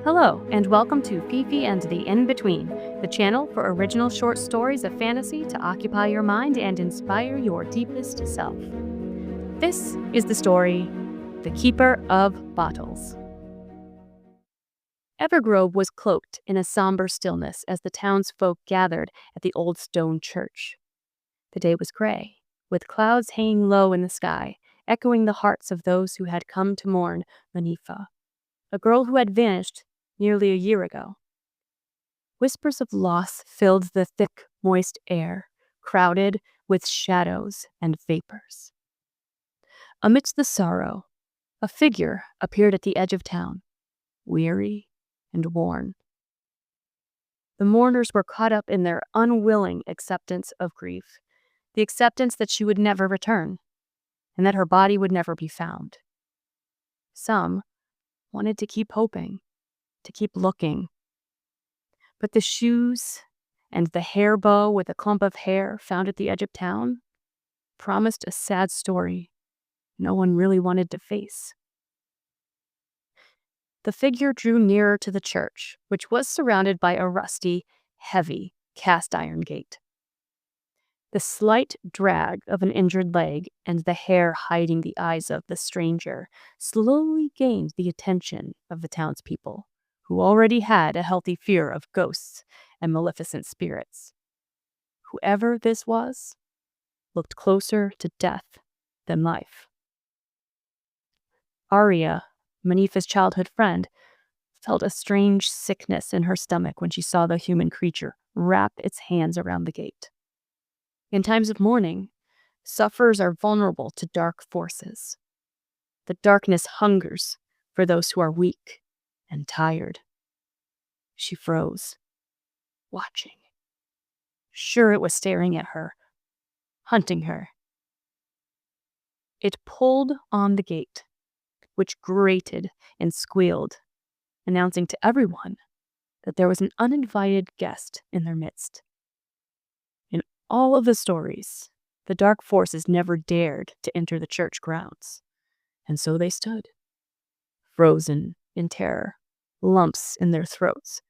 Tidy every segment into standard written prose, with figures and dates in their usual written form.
Hello, and welcome to Fifi and the In-Between, the channel for original short stories of fantasy to occupy your mind and inspire your deepest self. This is the story, The Keeper of Bottles. Evergrove was cloaked in a somber stillness as the townsfolk gathered at the old stone church. The day was gray, with clouds hanging low in the sky, echoing the hearts of those who had come to mourn Manifa, a girl who had vanished nearly a year ago. Whispers of loss filled the thick, moist air, crowded with shadows and vapors. Amidst the sorrow, a figure appeared at the edge of town, weary and worn. The mourners were caught up in their unwilling acceptance of grief, the acceptance that she would never return, and that her body would never be found. Some wanted to keep hoping, to keep looking. But the shoes and the hair bow with a clump of hair found at the edge of town promised a sad story no one really wanted to face. The figure drew nearer to the church, which was surrounded by a rusty, heavy cast iron gate. The slight drag of an injured leg and the hair hiding the eyes of the stranger slowly gained the attention of the townspeople, who already had a healthy fear of ghosts and maleficent spirits. Whoever this was looked closer to death than life. Arya, Manifa's childhood friend, felt a strange sickness in her stomach when she saw the human creature wrap its hands around the gate. In times of mourning, sufferers are vulnerable to dark forces. The darkness hungers for those who are weak and tired. She froze, watching. Sure, it was staring at her, hunting her. It pulled on the gate, which grated and squealed, announcing to everyone that there was an uninvited guest in their midst. In all of the stories, the dark forces never dared to enter the church grounds, and so they stood, frozen in terror, lumps in their throats,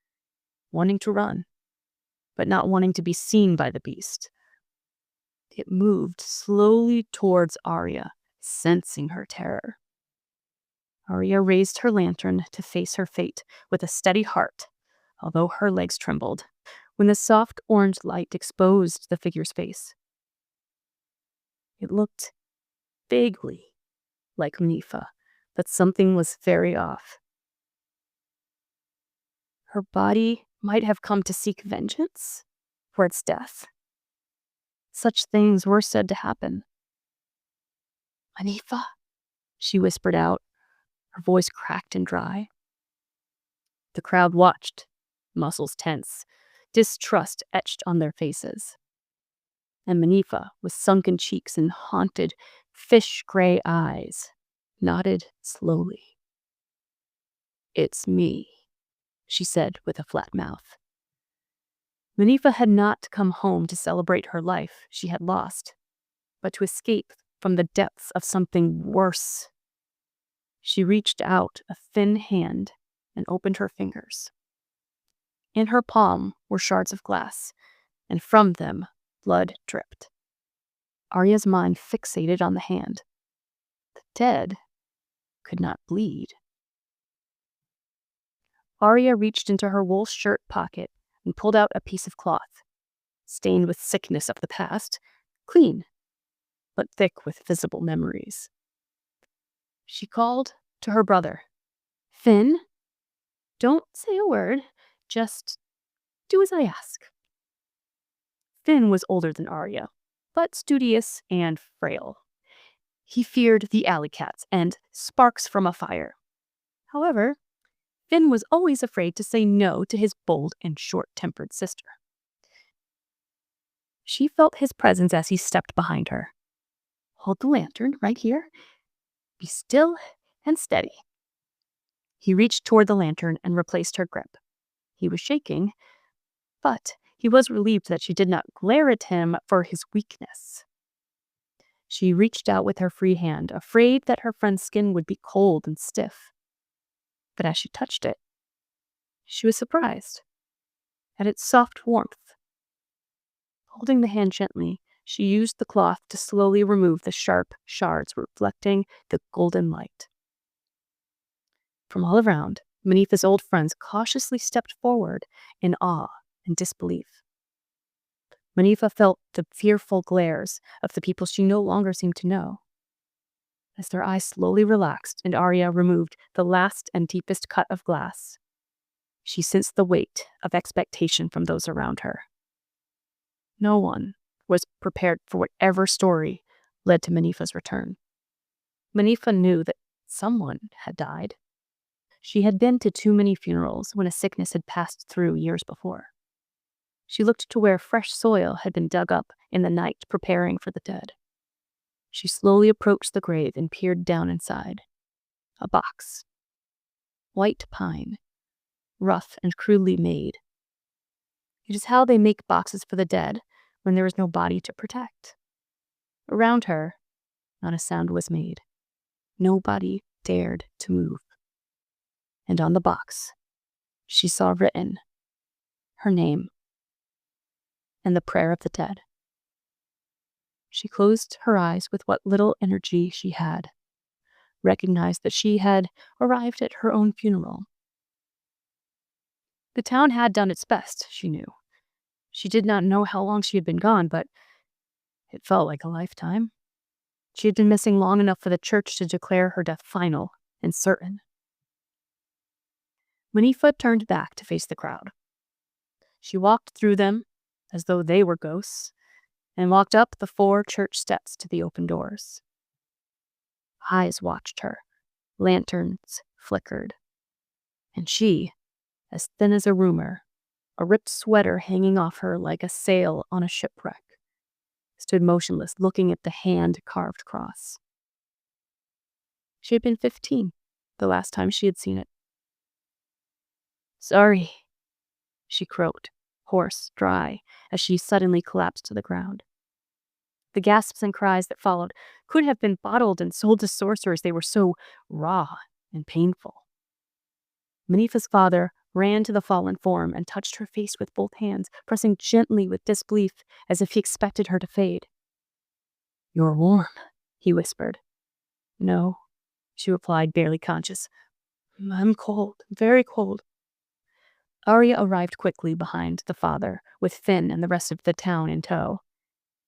wanting to run, but not wanting to be seen by the beast. It moved slowly towards Arya, sensing her terror. Arya raised her lantern to face her fate with a steady heart, although her legs trembled, when the soft orange light exposed the figure's face. It looked vaguely like Manifa, but something was very off. Her body might have come to seek vengeance for its death. Such things were said to happen. "Manifa," she whispered out, her voice cracked and dry. The crowd watched, muscles tense, distrust etched on their faces. And Manifa, with sunken cheeks and haunted, fish-gray eyes, nodded slowly. "It's me," she said with a flat mouth. Manifa had not come home to celebrate her life she had lost, but to escape from the depths of something worse. She reached out a thin hand and opened her fingers. In her palm were shards of glass, and from them blood dripped. Arya's mind fixated on the hand. The dead could not bleed. Arya reached into her wool shirt pocket and pulled out a piece of cloth, stained with sickness of the past, clean, but thick with visible memories. She called to her brother. "Finn, don't say a word, just do as I ask." Finn was older than Arya, but studious and frail. He feared the alley cats and sparks from a fire. However, Finn was always afraid to say no to his bold and short-tempered sister. She felt his presence as he stepped behind her. "Hold the lantern right here. Be still and steady." He reached toward the lantern and replaced her grip. He was shaking, but he was relieved that she did not glare at him for his weakness. She reached out with her free hand, afraid that her friend's skin would be cold and stiff. But as she touched it, She was surprised at its soft warmth. Holding the hand gently, she used the cloth to slowly remove the sharp shards reflecting the golden light. From all around, Manifa's old friends cautiously stepped forward in awe and disbelief. Manifa felt the fearful glares of the people she no longer seemed to know. As their eyes slowly relaxed and Arya removed the last and deepest cut of glass, she sensed the weight of expectation from those around her. No one was prepared for whatever story led to Manifa's return. Manifa knew that someone had died. She had been to too many funerals when a sickness had passed through years before. She looked to where fresh soil had been dug up in the night, preparing for the dead. She slowly approached the grave and peered down inside. A box. White pine. Rough and crudely made. It is how they make boxes for the dead when there is no body to protect. Around her, not a sound was made. Nobody dared to move. And on the box, she saw written her name and the prayer of the dead. She closed her eyes with what little energy she had, recognized that she had arrived at her own funeral. The town had done its best, she knew. She did not know how long she had been gone, but it felt like a lifetime. She had been missing long enough for the church to declare her death final and certain. Manifa turned back to face the crowd. She walked through them as though they were ghosts, and walked up the 4 church steps to the open doors. Eyes watched her. Lanterns flickered. And she, as thin as a rumor, a ripped sweater hanging off her like a sail on a shipwreck, stood motionless, looking at the hand-carved cross. She had been 15 the last time she had seen it. "Sorry," she croaked, hoarse, dry, as she suddenly collapsed to the ground. The gasps and cries that followed could have been bottled and sold to sorcerers. They were so raw and painful. Manifa's father ran to the fallen form and touched her face with both hands, pressing gently with disbelief as if he expected her to fade. "You're warm," he whispered. "No," she replied, barely conscious. "I'm cold, very cold." Arya arrived quickly behind the father, with Finn and the rest of the town in tow.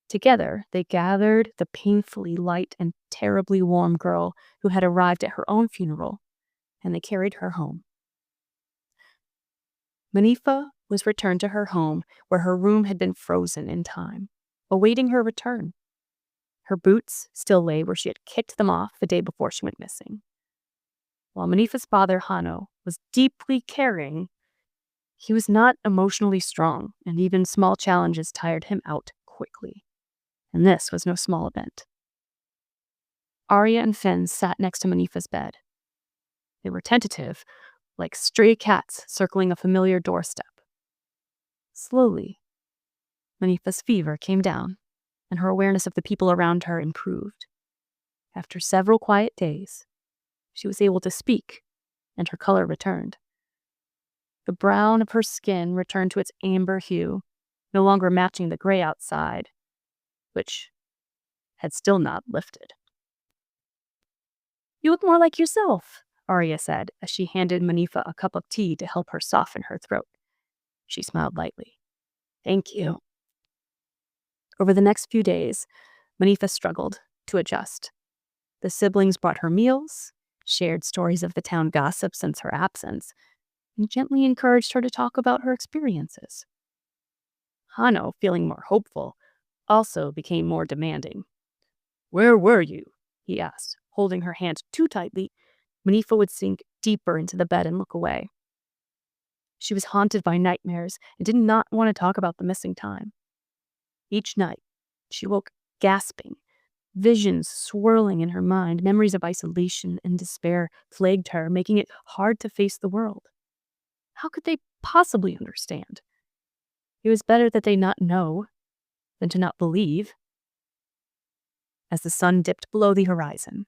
Together, they gathered the painfully light and terribly warm girl who had arrived at her own funeral, and they carried her home. Manifa was returned to her home, where her room had been frozen in time, awaiting her return. Her boots still lay where she had kicked them off the day before she went missing. While Manifa's father, Hanno, was deeply caring, he was not emotionally strong, and even small challenges tired him out quickly. And this was no small event. Arya and Finn sat next to Manifa's bed. They were tentative, like stray cats circling a familiar doorstep. Slowly, Manifa's fever came down, and her awareness of the people around her improved. After several quiet days, she was able to speak, and her color returned. The brown of her skin returned to its amber hue, no longer matching the gray outside, which had still not lifted. "You look more like yourself," Arya said, as she handed Manifa a cup of tea to help her soften her throat. She smiled lightly. "Thank you." Over the next few days, Manifa struggled to adjust. The siblings brought her meals, shared stories of the town gossip since her absence, and gently encouraged her to talk about her experiences. Hanno, feeling more hopeful, also became more demanding. "Where were you?" he asked, holding her hand too tightly. Manifa would sink deeper into the bed and look away. She was haunted by nightmares and did not want to talk about the missing time. Each night, she woke gasping, visions swirling in her mind. Memories of isolation and despair plagued her, making it hard to face the world. How could they possibly understand? It was better that they not know than to not believe. As the sun dipped below the horizon,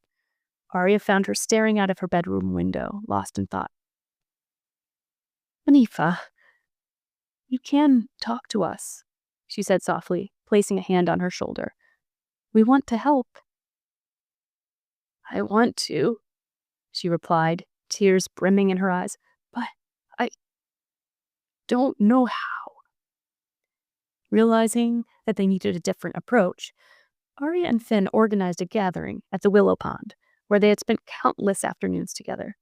Arya found her staring out of her bedroom window, lost in thought. Manifa, you can talk to us, she said softly, placing a hand on her shoulder. We want to help. I want to, she replied, tears brimming in her eyes, but I don't know how. Realizing that they needed a different approach, Arya and Finn organized a gathering at the Willow Pond, where they had spent countless afternoons together.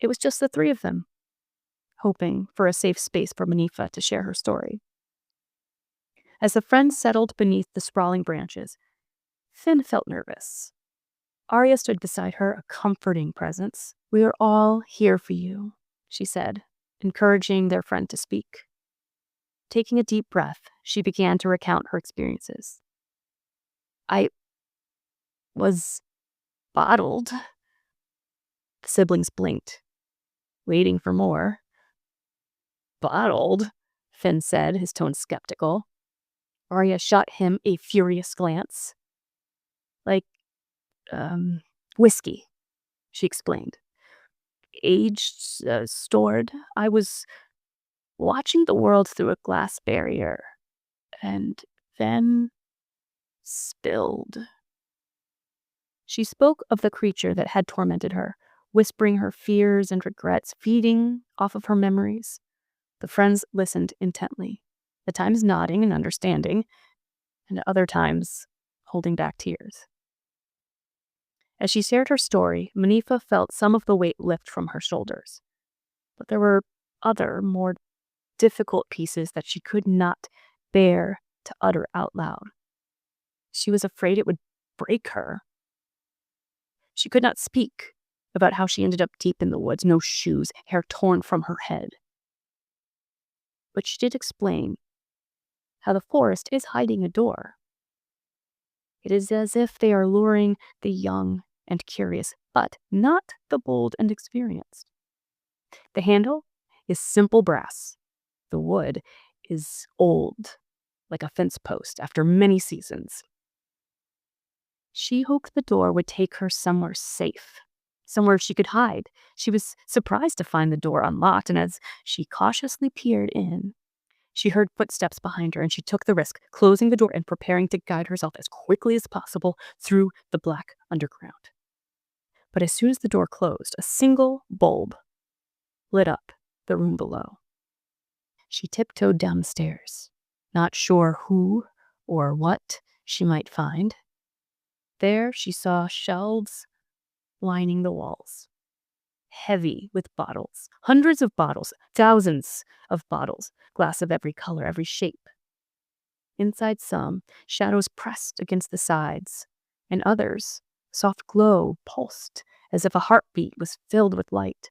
It was just the three of them, hoping for a safe space for Manifa to share her story. As the friends settled beneath the sprawling branches, Finn felt nervous. Arya stood beside her, a comforting presence. We are all here for you, she said, encouraging their friend to speak. Taking a deep breath, she began to recount her experiences. I was bottled. The siblings blinked, waiting for more. Bottled? Finn said, his tone skeptical. Arya shot him a furious glance. Like, whiskey, she explained. Aged, stored. I was watching the world through a glass barrier, and then spilled. She spoke of the creature that had tormented her, whispering her fears and regrets, feeding off of her memories. The friends listened intently, at times nodding and understanding, and at other times holding back tears. As she shared her story, Manifa felt some of the weight lift from her shoulders. But there were other, more difficult pieces that she could not bear to utter out loud. She was afraid it would break her. She could not speak about how she ended up deep in the woods, no shoes, hair torn from her head. But she did explain how the forest is hiding a door. It is as if they are luring the young and curious, but not the bold and experienced. The handle is simple brass. The wood is old, like a fence post after many seasons. She hoped the door would take her somewhere safe, somewhere she could hide. She was surprised to find the door unlocked, and as she cautiously peered in, she heard footsteps behind her, and she took the risk, closing the door and preparing to guide herself as quickly as possible through the black underground. But as soon as the door closed, a single bulb lit up the room below. She tiptoed down the stairs, not sure who or what she might find. There she saw shelves lining the walls, heavy with bottles, hundreds of bottles, thousands of bottles, glass of every color, every shape. Inside some, shadows pressed against the sides, and others, soft glow pulsed as if a heartbeat was filled with light.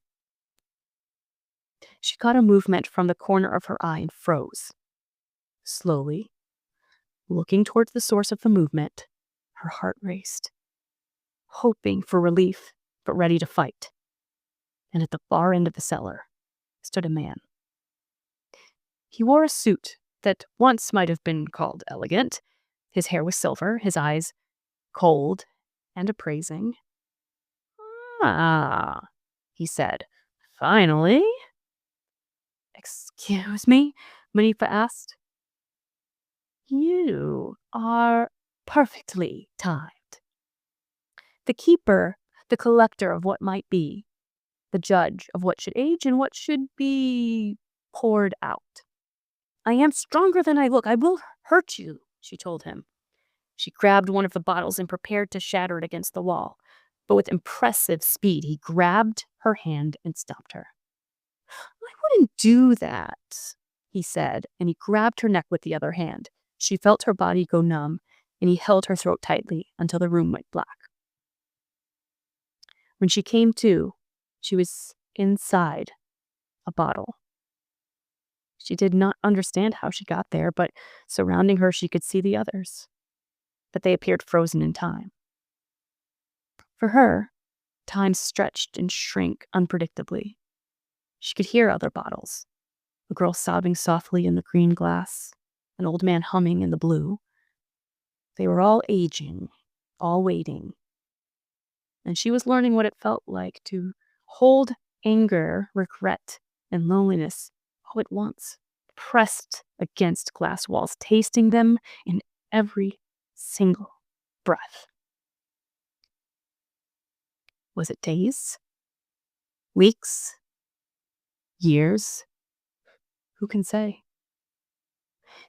She caught a movement from the corner of her eye and froze. Slowly, looking towards the source of the movement, her heart raced, hoping for relief, but ready to fight. And at the far end of the cellar stood a man. He wore a suit that once might have been called elegant. His hair was silver, his eyes cold and appraising. Ah, he said. Finally. Excuse me? Manifa asked. You are perfectly timed. The keeper, the collector of what might be, the judge of what should age and what should be poured out. I am stronger than I look. I will hurt you, she told him. She grabbed one of the bottles and prepared to shatter it against the wall. But with impressive speed, he grabbed her hand and stopped her. I wouldn't do that, he said, and he grabbed her neck with the other hand. She felt her body go numb, and he held her throat tightly until the room went black. When she came to, she was inside a bottle. She did not understand how she got there, but surrounding her she could see the others, but they appeared frozen in time. For her, time stretched and shrank unpredictably. She could hear other bottles, a girl sobbing softly in the green glass, an old man humming in the blue. They were all aging, all waiting. And she was learning what it felt like to hold anger, regret, and loneliness all at once, pressed against glass walls, tasting them in every single breath. Was it days? Weeks? Years? Who can say?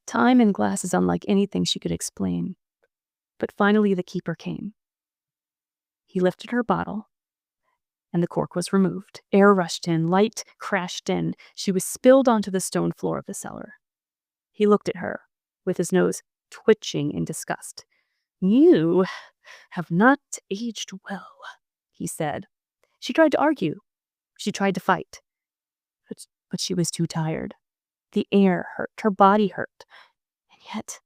Time and glass is unlike anything she could explain. But finally the keeper came. He lifted her bottle, and the cork was removed. Air rushed in, light crashed in. She was spilled onto the stone floor of the cellar. He looked at her, with his nose twitching in disgust. "You have not aged well," he said. She tried to argue. She tried to fight. But she was too tired. The air hurt. Her body hurt. And yet,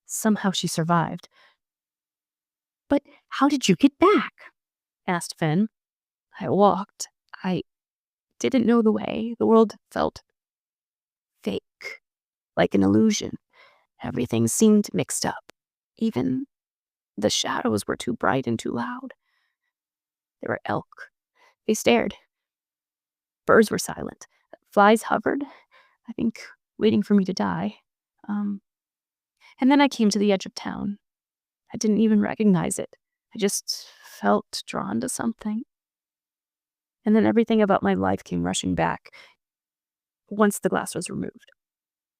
somehow she survived. "But how did you get back?" asked Finn. "I walked. I didn't know the way. The world felt fake, like an illusion. Everything seemed mixed up. Even the shadows were too bright and too loud. There were elk. They stared. Birds were silent. Flies hovered, I think, waiting for me to die. And then I came to the edge of town. I didn't even recognize it. I just felt drawn to something. And then everything about my life came rushing back once the glass was removed.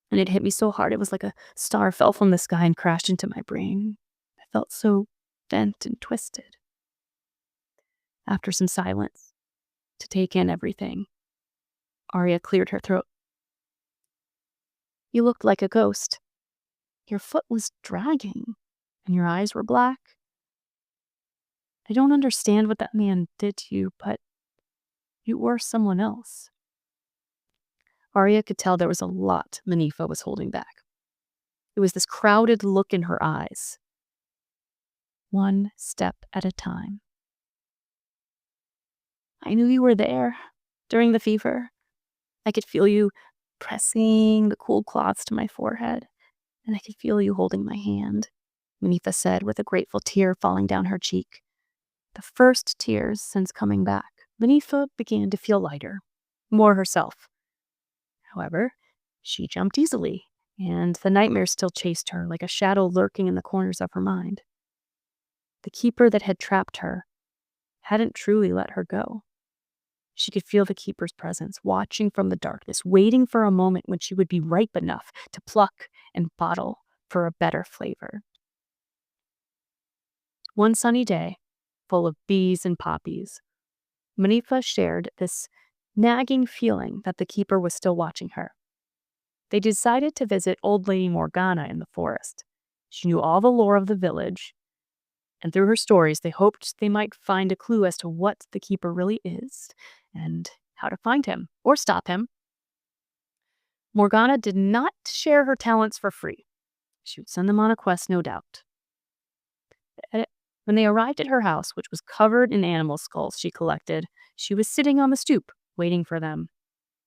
And it hit me so hard, it was like a star fell from the sky and crashed into my brain. I felt so bent and twisted." After some silence, to take in everything, Arya cleared her throat. "You looked like a ghost. Your foot was dragging, and your eyes were black. I don't understand what that man did to you, but you were someone else." Arya could tell there was a lot Manetha was holding back. It was this crowded look in her eyes. One step at a time. "I knew you were there during the fever. I could feel you pressing the cool cloths to my forehead, and I could feel you holding my hand," Manetha said, with a grateful tear falling down her cheek. The first tears since coming back. Manetha began to feel lighter, more herself. However, she jumped easily, and the nightmares still chased her like a shadow lurking in the corners of her mind. The keeper that had trapped her hadn't truly let her go. She could feel the keeper's presence, watching from the darkness, waiting for a moment when she would be ripe enough to pluck and bottle for a better flavor. One sunny day, full of bees and poppies, Manetha shared this nagging feeling that the keeper was still watching her. They decided to visit Old Lady Morgana in the forest. She knew all the lore of the village, and through her stories, they hoped they might find a clue as to what the keeper really is and how to find him or stop him. Morgana did not share her talents for free. She would send them on a quest, no doubt. When they arrived at her house, which was covered in animal skulls she collected, she was sitting on the stoop, waiting for them.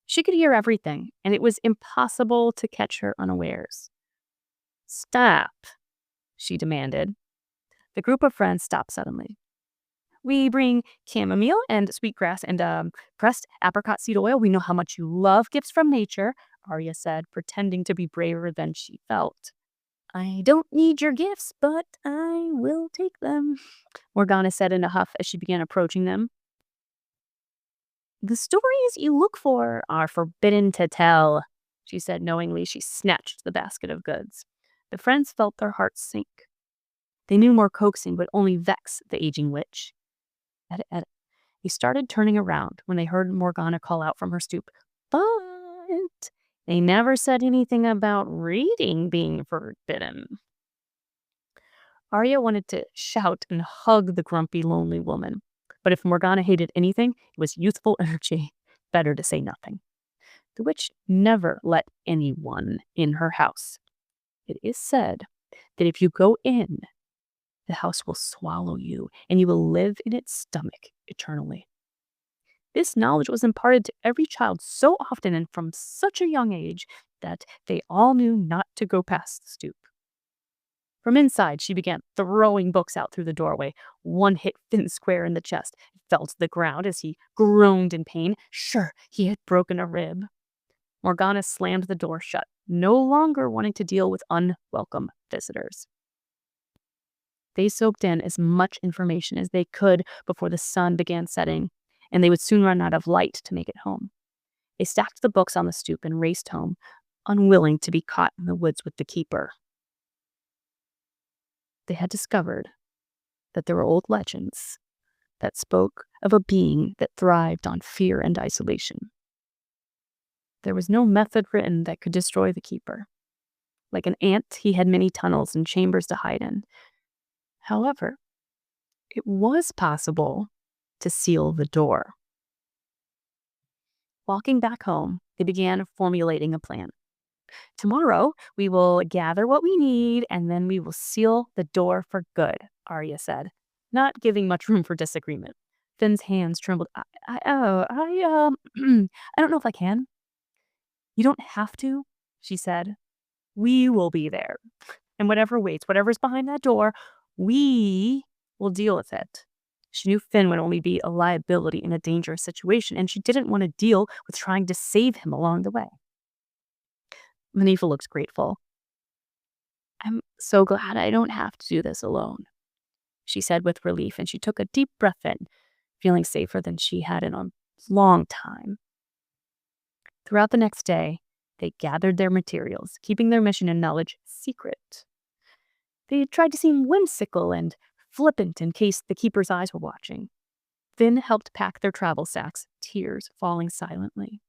She could hear everything, and it was impossible to catch her unawares. "Stop," she demanded. The group of friends stopped suddenly. "We bring chamomile and sweetgrass and pressed apricot seed oil. We know how much you love gifts from nature," Arya said, pretending to be braver than she felt. "I don't need your gifts, but I will take them," Morgana said in a huff as she began approaching them. "The stories you look for are forbidden to tell," she said knowingly. She snatched the basket of goods. The friends felt their hearts sink. They knew more coaxing would only vex the aging witch. They started turning around when they heard Morgana call out from her stoop, "But they never said anything about reading being forbidden." Arya wanted to shout and hug the grumpy, lonely woman. But if Morgana hated anything, it was youthful energy. Better to say nothing. The witch never let anyone in her house. It is said that if you go in, the house will swallow you, and you will live in its stomach eternally. This knowledge was imparted to every child so often and from such a young age that they all knew not to go past the stoop. From inside, she began throwing books out through the doorway. One hit Finn square in the chest. It fell to the ground as he groaned in pain. Sure, he had broken a rib. Morgana slammed the door shut, no longer wanting to deal with unwelcome visitors. They soaked in as much information as they could before the sun began setting, and they would soon run out of light to make it home. They stacked the books on the stoop and raced home, unwilling to be caught in the woods with the keeper. They had discovered that there were old legends that spoke of a being that thrived on fear and isolation. There was no method written that could destroy the keeper. Like an ant, he had many tunnels and chambers to hide in. However, it was possible to seal the door. Walking back home, they began formulating a plan. Tomorrow, we will gather what we need and then we will seal the door for good, Arya said, not giving much room for disagreement. Finn's hands trembled. I don't know if I can. You don't have to, she said. We will be there. And whatever waits, whatever's behind that door, we will deal with it. She knew Finn would only be a liability in a dangerous situation, and she didn't want to deal with trying to save him along the way. Manetha looked grateful. I'm so glad I don't have to do this alone, she said with relief, and she took a deep breath in, feeling safer than she had in a long time. Throughout the next day, they gathered their materials, keeping their mission and knowledge secret. They tried to seem whimsical and flippant in case the keeper's eyes were watching. Finn helped pack their travel sacks, tears falling silently.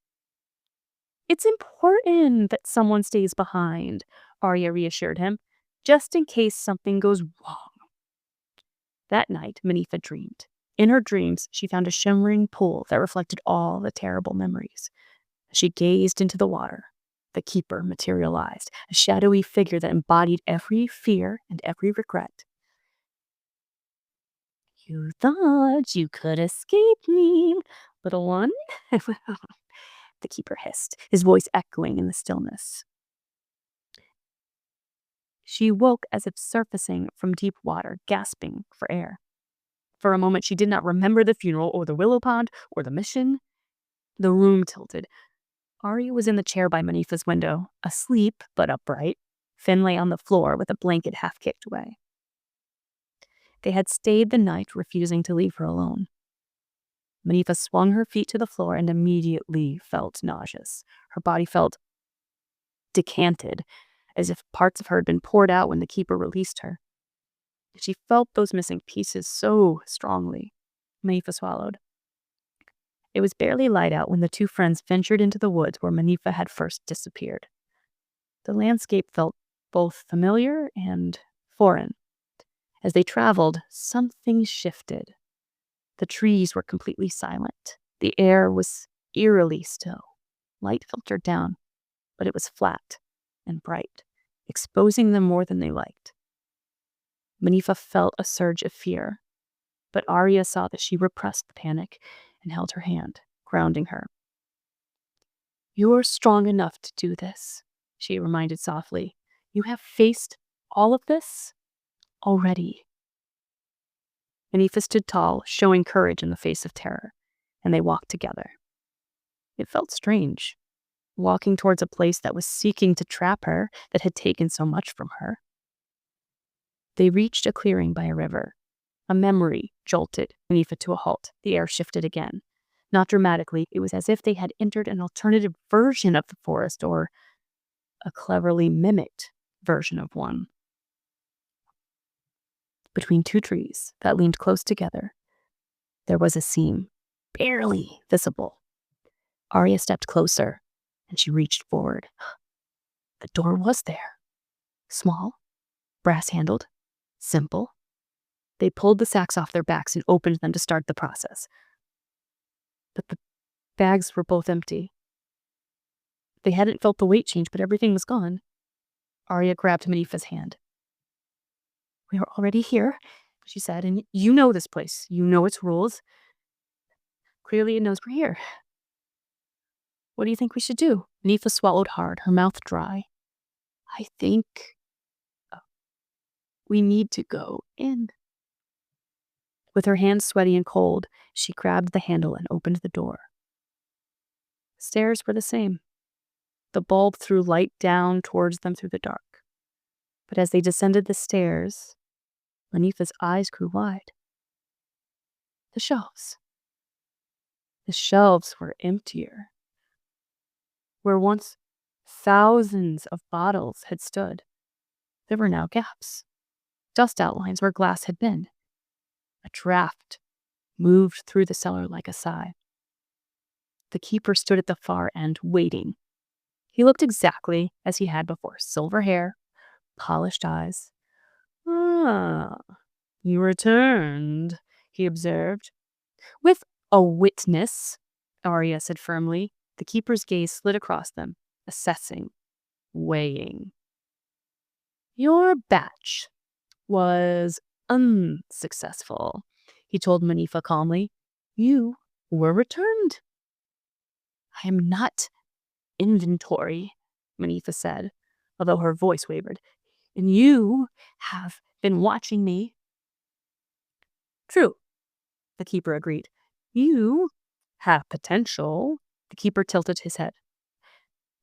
It's important that someone stays behind, Arya reassured him, just in case something goes wrong. That night, Manetha dreamed. In her dreams, she found a shimmering pool that reflected all the terrible memories. As she gazed into the water, the keeper materialized, a shadowy figure that embodied every fear and every regret. You thought you could escape me, little one? The keeper hissed, his voice echoing in the stillness. She woke as if surfacing from deep water, gasping for air. For a moment, she did not remember the funeral or the willow pond or the mission. The room tilted. Arya was in the chair by Manetha's window, asleep but upright. Finn lay on the floor with a blanket half kicked away. They had stayed the night, refusing to leave her alone. Manetha swung her feet to the floor and immediately felt nauseous. Her body felt decanted, as if parts of her had been poured out when the keeper released her. She felt those missing pieces so strongly. Manetha swallowed. It was barely light out when the two friends ventured into the woods where Manetha had first disappeared. The landscape felt both familiar and foreign. As they traveled, something shifted. The trees were completely silent. The air was eerily still. Light filtered down, but it was flat and bright, exposing them more than they liked. Manetha felt a surge of fear, but Arya saw that she repressed the panic and held her hand, grounding her. You are strong enough to do this, she reminded softly. You have faced all of this already. Manetha stood tall, showing courage in the face of terror, and they walked together. It felt strange, walking towards a place that was seeking to trap her, that had taken so much from her. They reached a clearing by a river. A memory jolted Manetha to a halt. The air shifted again. Not dramatically, it was as if they had entered an alternative version of the forest, or a cleverly mimicked version of one. Between two trees that leaned close together, there was a seam, barely visible. Arya stepped closer, and she reached forward. The door was there. Small, brass-handled, simple. They pulled the sacks off their backs and opened them to start the process. But the bags were both empty. They hadn't felt the weight change, but everything was gone. Arya grabbed Manetha's hand. We are already here, she said, and you know this place. You know its rules. Clearly it knows we're here. What do you think we should do? Manetha swallowed hard, her mouth dry. I think We need to go in. With her hands sweaty and cold, she grabbed the handle and opened the door. Stairs were the same. The bulb threw light down towards them through the dark. But as they descended the stairs, Manifa's eyes grew wide. The shelves. The shelves were emptier. Where once thousands of bottles had stood, there were now gaps, dust outlines where glass had been. A draft moved through the cellar like a sigh. The keeper stood at the far end, waiting. He looked exactly as he had before. Silver hair, polished eyes. "Ah, you returned," he observed. "With a witness," Arya said firmly. The keeper's gaze slid across them, assessing, weighing. "Your batch was unsuccessful," he told Manifa calmly. "You were returned." "I am not inventory," Manifa said, although her voice wavered. "And you have been watching me." "True," the keeper agreed. "You have potential." The keeper tilted his head.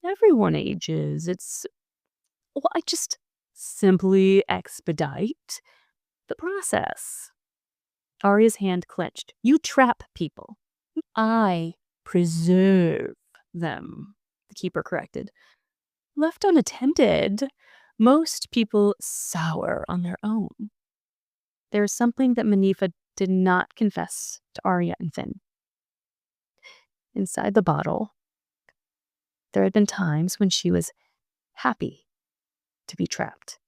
"Everyone ages. I just simply expedite the process." Arya's hand clenched. "You trap people. I preserve them," the keeper corrected. "Left unattended, most people sour on their own." There is something that Manifa did not confess to Arya and Finn. Inside the bottle, there had been times when she was happy to be trapped.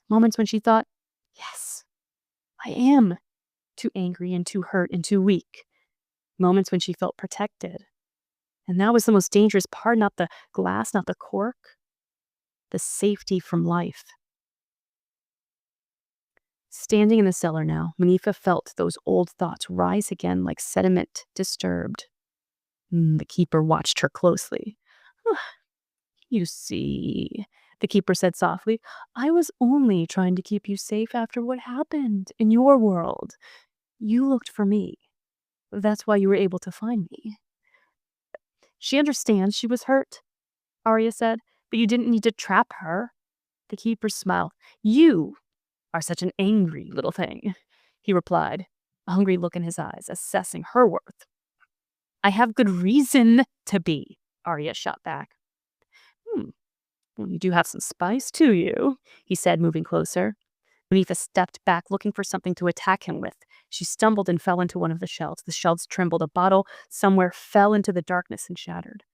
Moments when she thought, yes, I am too angry and too hurt and too weak. Moments when she felt protected. And that was the most dangerous part, not the glass, not the cork, the safety from life. Standing in the cellar now, Manifa felt those old thoughts rise again like sediment disturbed. The keeper watched her closely. "You see," the keeper said softly, "I was only trying to keep you safe after what happened in your world. You looked for me. That's why you were able to find me." "She understands she was hurt," Arya said, "but you didn't need to trap her." The keeper smiled. "You are such an angry little thing," he replied, a hungry look in his eyes, assessing her worth. "I have good reason to be," Arya shot back. "Well, you do have some spice to you," he said, moving closer. Manifa stepped back, looking for something to attack him with. She stumbled and fell into one of the shelves. The shelves trembled. A bottle somewhere fell into the darkness and shattered.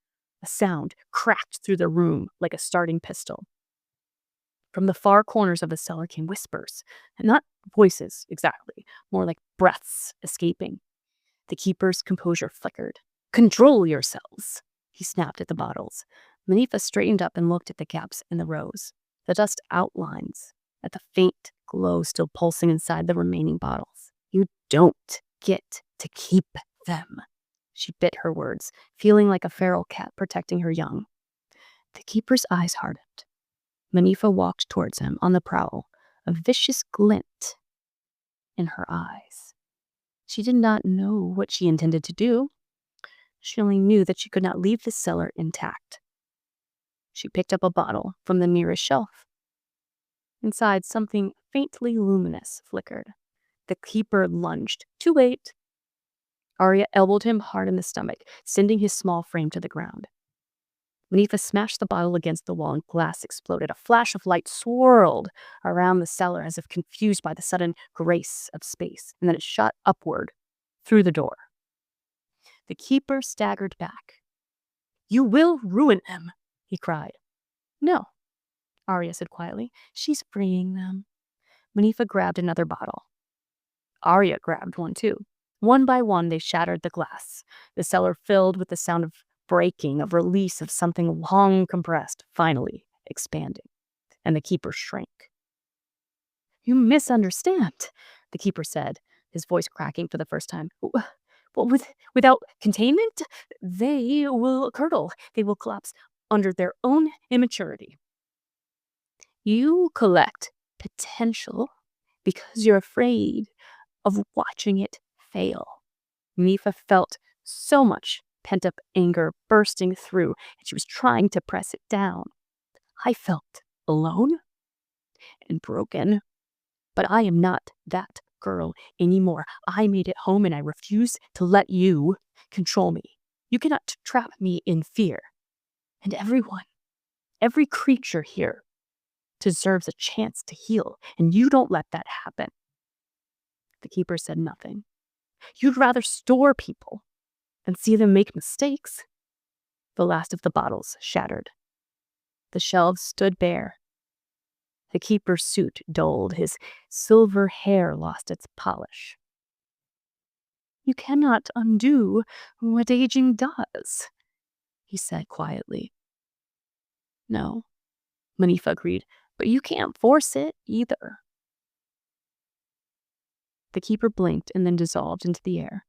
A sound cracked through the room like a starting pistol. From the far corners of the cellar came whispers, and not voices exactly, more like breaths escaping. The keeper's composure flickered. "Control yourselves," he snapped at the bottles. Manifa straightened up and looked at the gaps in the rows, the dust outlines, at the faint glow still pulsing inside the remaining bottles. "You don't get to keep them." She bit her words, feeling like a feral cat protecting her young. The keeper's eyes hardened. Manifa walked towards him on the prowl, a vicious glint in her eyes. She did not know what she intended to do. She only knew that she could not leave the cellar intact. She picked up a bottle from the nearest shelf. Inside, something faintly luminous flickered. The keeper lunged. Too late. Arya elbowed him hard in the stomach, sending his small frame to the ground. Manifa smashed the bottle against the wall and glass exploded. A flash of light swirled around the cellar as if confused by the sudden grace of space, and then it shot upward through the door. The keeper staggered back. "You will ruin them," he cried. "No," Arya said quietly. "She's freeing them." Manifa grabbed another bottle. Arya grabbed one too. One by one, they shattered the glass. The cellar filled with the sound of breaking, of release of something long compressed, finally expanding. And the keeper shrank. "You misunderstand," the keeper said, his voice cracking for the first time. "Well, without containment, they will curdle. They will collapse under their own immaturity. You collect potential because you're afraid of watching it fail. Nifa felt so much pent-up anger bursting through, and she was trying to press it down. I felt alone and broken, but I am not that girl anymore. I made it home, and I refuse to let you control me. You cannot trap me in fear. And every creature here deserves a chance to heal, and you don't let that happen. The keeper said nothing. You'd rather store people than see them make mistakes. The last of the bottles shattered. The shelves stood bare. The keeper's suit dulled. His silver hair lost its polish. You cannot undo what aging does, he said quietly. No, Manifa agreed, but you can't force it either. The keeper blinked and then dissolved into the air,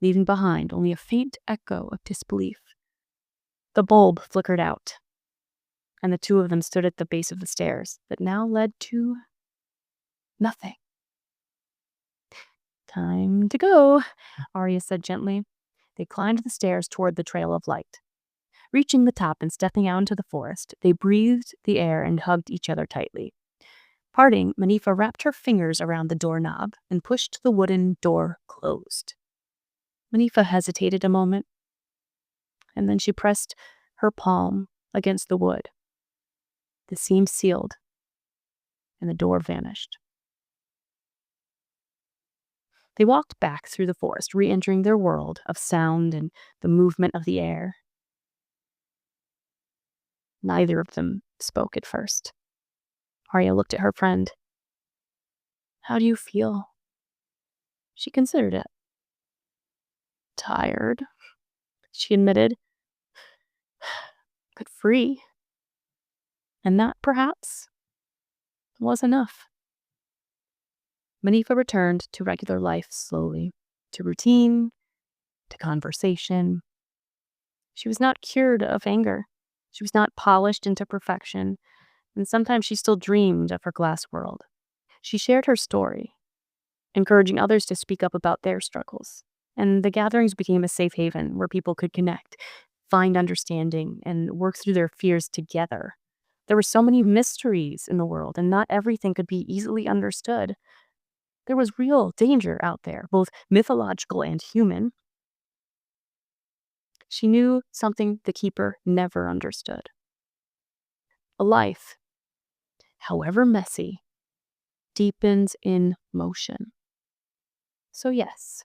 leaving behind only a faint echo of disbelief. The bulb flickered out, and the two of them stood at the base of the stairs that now led to nothing. Time to go, Arya said gently. They climbed the stairs toward the trail of light. Reaching the top and stepping out into the forest, they breathed the air and hugged each other tightly. Parting, Manifa wrapped her fingers around the doorknob and pushed the wooden door closed. Manifa hesitated a moment, and then she pressed her palm against the wood. The seam sealed, and the door vanished. They walked back through the forest, re-entering their world of sound and the movement of the air. Neither of them spoke at first. Arya looked at her friend. How do you feel? She considered it. Tired, she admitted. But free. And that, perhaps, was enough. Manifa returned to regular life slowly, to routine, to conversation. She was not cured of anger. She was not polished into perfection, and sometimes she still dreamed of her glass world. She shared her story, encouraging others to speak up about their struggles, and the gatherings became a safe haven where people could connect, find understanding, and work through their fears together. There were so many mysteries in the world, and not everything could be easily understood. There was real danger out there, both mythological and human. She knew something the keeper never understood. A life, however messy, deepens in motion. So yes,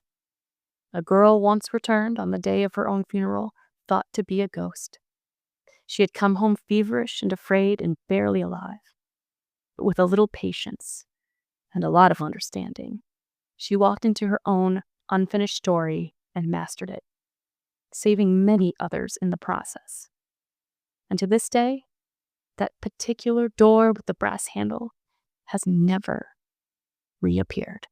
a girl once returned on the day of her own funeral, thought to be a ghost. She had come home feverish and afraid and barely alive. But with a little patience and a lot of understanding, she walked into her own unfinished story and mastered it, saving many others in the process. And to this day, that particular door with the brass handle has never reappeared.